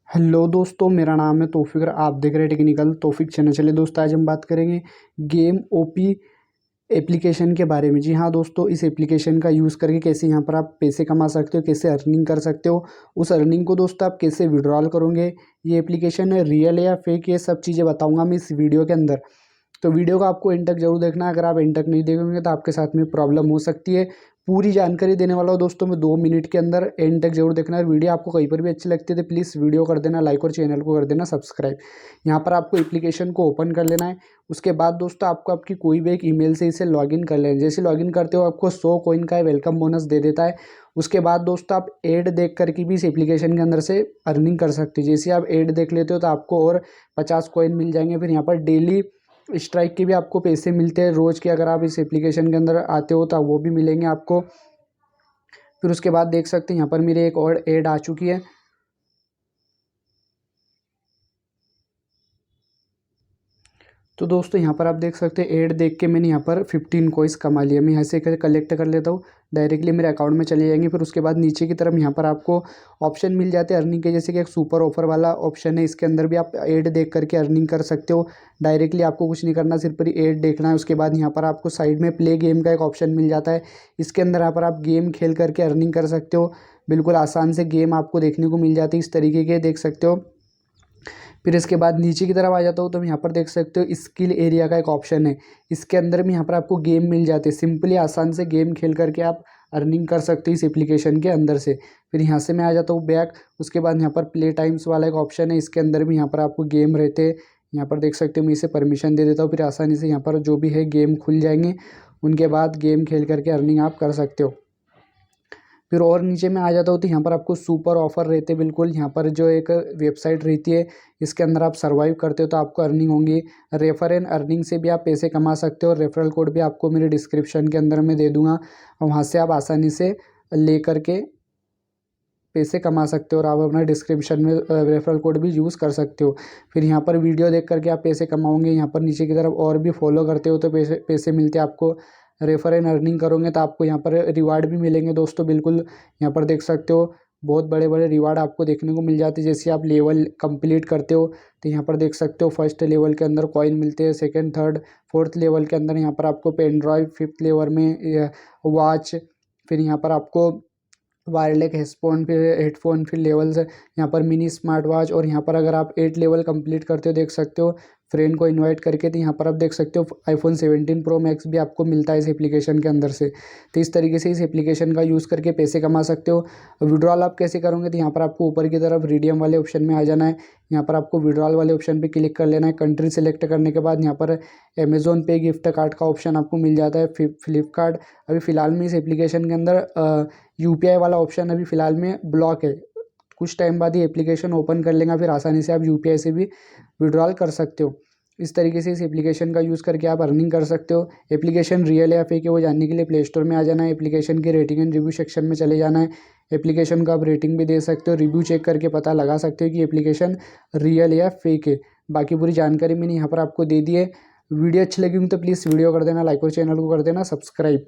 Hello दोस्तों, मेरा नाम है तौफीक और आप देख रहे हैं टेक्निकल तौफीक चैनल। चलिए दोस्तों, आज हम बात करेंगे गेम ओपी एप्लीकेशन के बारे में। जी हाँ दोस्तों, इस एप्लीकेशन का यूज़ करके कैसे यहाँ पर आप पैसे कमा सकते हो, कैसे अर्निंग कर सकते हो, उस अर्निंग को दोस्तों आप कैसे विड्रॉल करोगे, ये एप्लीकेशन रियल है या फेक, ये सब चीज़ें बताऊँगा मैं इस वीडियो के अंदर। तो वीडियो को आपको एंड तक जरूर देखना है। अगर आप एंड तक नहीं देखोगे तो आपके साथ में प्रॉब्लम हो सकती है। पूरी जानकारी देने वाला हूँ दोस्तों मैं 2 मिनट के अंदर, एंड तक जरूर देखना है। वीडियो आपको कहीं पर भी अच्छी लगती है तो प्लीज़ वीडियो कर देना लाइक और चैनल को कर देना सब्सक्राइब। यहाँ पर आपको एप्लीकेशन को ओपन कर लेना है। उसके बाद दोस्तों आपको आपकी कोई भी एक ईमेल से इसे लॉगिन कर लेना है। जैसे लॉगिन करते हो आपको 100 कॉइन का वेलकम बोनस दे देता है। उसके बाद दोस्तों आप ऐड देख करके भी इस एप्लीकेशन के अंदर से अर्निंग कर सकते हो। जैसे आप ऐड देख लेते हो तो आपको और 50 कॉइन मिल जाएंगे। फिर यहाँ पर डेली स्ट्राइक के भी आपको पैसे मिलते हैं रोज़ के, अगर आप इस एप्लीकेशन के अंदर आते हो तो वो भी मिलेंगे आपको। फिर उसके बाद देख सकते हैं यहाँ पर मेरे एक और ऐड आ चुकी है। तो दोस्तों यहाँ पर आप देख सकते हैं ऐड देख के मैंने यहाँ पर 15 कॉइन्स कमा लिया। मैं यहाँ से कलेक्ट कर लेता हूँ, डायरेक्टली मेरे अकाउंट में चले जाएंगे। फिर उसके बाद नीचे की तरफ यहाँ पर आपको ऑप्शन मिल जाते हैं अर्निंग के, जैसे कि एक सुपर ऑफर वाला ऑप्शन है। इसके अंदर भी आप ऐड देख करके अर्निंग कर सकते हो। डायरेक्टली आपको कुछ नहीं करना, सिर्फ ऐड देखना है। उसके बाद यहाँ पर आपको साइड में प्ले गेम का एक ऑप्शन मिल जाता है। इसके अंदर यहाँ पर आप गेम खेल करके अर्निंग कर सकते हो। बिल्कुल आसान से गेम आपको देखने को मिल जाती है इस तरीके के, देख सकते हो। फिर इसके बाद नीचे की तरफ आ जाता हूँ तो यहाँ पर देख सकते हो स्किल एरिया का एक ऑप्शन है। इसके अंदर भी यहाँ पर आपको गेम मिल जाते हैं। सिंपली आसान से गेम खेल करके आप अर्निंग कर सकते हो इस एप्लीकेशन के अंदर से। फिर यहाँ से मैं आ जाता हूँ बैक। उसके बाद यहाँ पर प्ले टाइम्स वाला एक ऑप्शन है। इसके अंदर भी यहाँ पर आपको गेम रहते हैं। यहाँ पर देख सकते हो, मैं इसे परमिशन दे देता हूँ। फिर आसानी से यहाँ पर जो भी है गेम खुल जाएंगे। उनके बाद गेम खेल करके अर्निंग आप कर सकते हो। फिर और नीचे में आ जाता हूँ तो यहाँ पर आपको सुपर ऑफर रहते हैं। बिल्कुल यहाँ पर जो एक वेबसाइट रहती है, इसके अंदर आप सर्वाइव करते हो तो आपको अर्निंग होंगी। रेफर एंड अर्निंग से भी आप पैसे कमा सकते हो। रेफरल कोड भी आपको मेरे डिस्क्रिप्शन के अंदर मैं दे दूँगा और वहाँ से आप आसानी से ले करके पैसे कमा सकते हो और आप अपना डिस्क्रिप्शन में रेफरल कोड भी यूज़ कर सकते हो। फिर यहाँ पर वीडियो देख करके आप पैसे कमाओगे। यहाँ पर नीचे की तरफ और भी फॉलो करते हो तो पैसे मिलते हैं आपको। रेफर एंड अर्निंग करोगे तो आपको यहाँ पर रिवार्ड भी मिलेंगे दोस्तों। बिल्कुल यहाँ पर देख सकते हो, बहुत बड़े बड़े रिवार्ड आपको देखने को मिल जाते हैं। जैसे आप लेवल कंप्लीट करते हो तो यहाँ पर देख सकते हो फर्स्ट लेवल के अंदर कॉइन मिलते हैं, सेकंड थर्ड फोर्थ लेवल के अंदर यहाँ पर आपको पेन ड्राइव, फिफ्थ लेवल में वॉच, फिर यहाँ पर आपको वायरलेस हेडफोन, फिर हेडफोन, फिर लेवल्स यहाँ पर मिनी स्मार्ट वॉच। और यहाँ पर अगर आप 8 लेवल कंप्लीट करते हो देख सकते हो फ्रेंड को इनवाइट करके, तो यहाँ पर आप देख सकते हो आईफोन 17 प्रो मैक्स भी आपको मिलता है इस एप्लीकेशन के अंदर से। तो इस तरीके से इस एप्लीकेशन का यूज़ करके पैसे कमा सकते हो। विड्रॉल आप कैसे करोगे तो यहाँ पर आपको ऊपर की तरफ रिडीम वाले ऑप्शन में आ जाना है। यहाँ पर आपको विड्रॉल वाले ऑप्शन पर क्लिक कर लेना है। कंट्री सेलेक्ट करने के बाद यहाँ पर अमेज़ोन पे गिफ्ट कार्ड का ऑप्शन आपको मिल जाता है। फ्लिपकार्ट अभी फ़िलहाल में इस एप्लीकेशन के अंदर यूपीआई वाला ऑप्शन अभी फ़िलहाल में ब्लॉक है। कुछ टाइम बाद ये एप्लीकेशन ओपन कर लेंगे, फिर आसानी से आप यूपीआई से भी विड्रॉल कर सकते हो। इस तरीके से इस एप्लीकेशन का यूज़ करके आप अर्निंग कर सकते हो। एप्लीकेशन रियल है या फेक है वो जानने के लिए प्ले स्टोर में आ जाना है। एप्लीकेशन के रेटिंग एंड रिव्यू सेक्शन में चले जाना है। एप्लीकेशन को आप रेटिंग भी दे सकते हो, रिव्यू चेक करके पता लगा सकते हो कि एप्लीकेशन रियल है या फेक है। बाकी पूरी जानकारी मैंने यहाँ पर आपको दे दी है। वीडियो अच्छी लगी हो तो प्लीज़ वीडियो कर देना लाइक और चैनल को कर देना सब्सक्राइब।